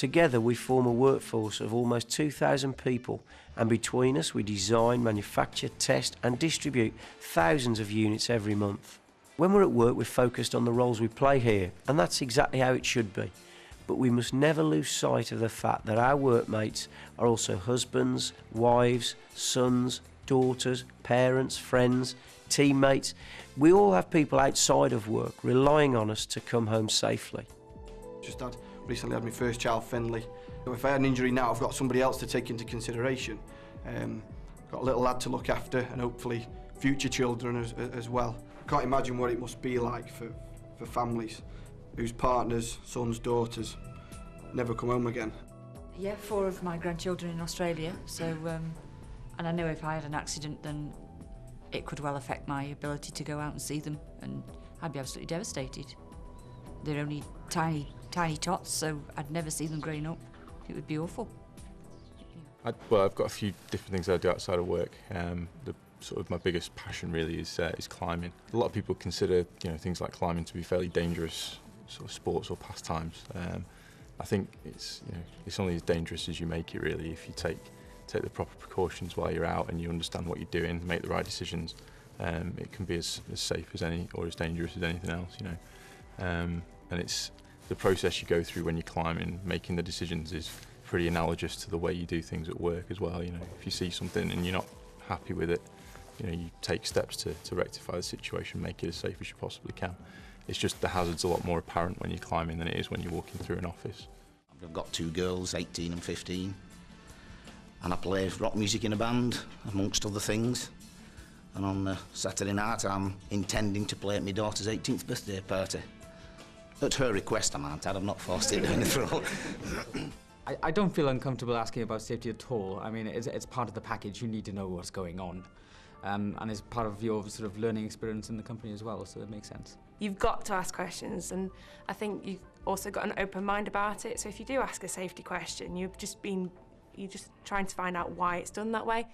Together we form a workforce of almost 2,000 people, and between us we design, manufacture, test and distribute thousands of units every month. When we're at work we're focused on the roles we play here, and that's exactly how it should be. But we must never lose sight of the fact that our workmates are also husbands, wives, sons, daughters, parents, friends, teammates. We all have people outside of work relying on us to come home safely. Recently had my first child, Finley. So if I had an injury now, I've got somebody else to take into consideration. Got a little lad to look after, and hopefully future children as well. I can't imagine what it must be like for families whose partners, sons, daughters never come home again. Yeah, 4 of my grandchildren in Australia, so and I know if I had an accident then it could well affect my ability to go out and see them, and I'd be absolutely devastated. They're only tiny tots, so I'd never see them growing up. It would be awful. Well, I've got a few different things I do outside of work. My biggest passion really is climbing. A lot of people consider things like climbing to be fairly dangerous sort of sports or pastimes. I think it's only as dangerous as you make it really. If you take the proper precautions while you're out and you understand what you're doing, make the right decisions, it can be as safe as any or as dangerous as anything else. And it's the process you go through when you're climbing, making the decisions is pretty analogous to the way you do things at work as well. If you see something and you're not happy with it, you take steps to rectify the situation, make it as safe as you possibly can. It's just the hazard's a lot more apparent when you're climbing than it is when you're walking through an office. I've got 2 girls, 18 and 15, and I play rock music in a band, amongst other things. And on Saturday night I'm intending to play at my daughter's 18th birthday party. At her request, I might add. I've not forced it down the throat. I don't feel uncomfortable asking about safety at all. I mean, it's part of the package. You need to know what's going on. And it's part of your sort of learning experience in the company as well, so it makes sense. You've got to ask questions, and I think you've also got an open mind about it. So if you do ask a safety question, you're just trying to find out why it's done that way.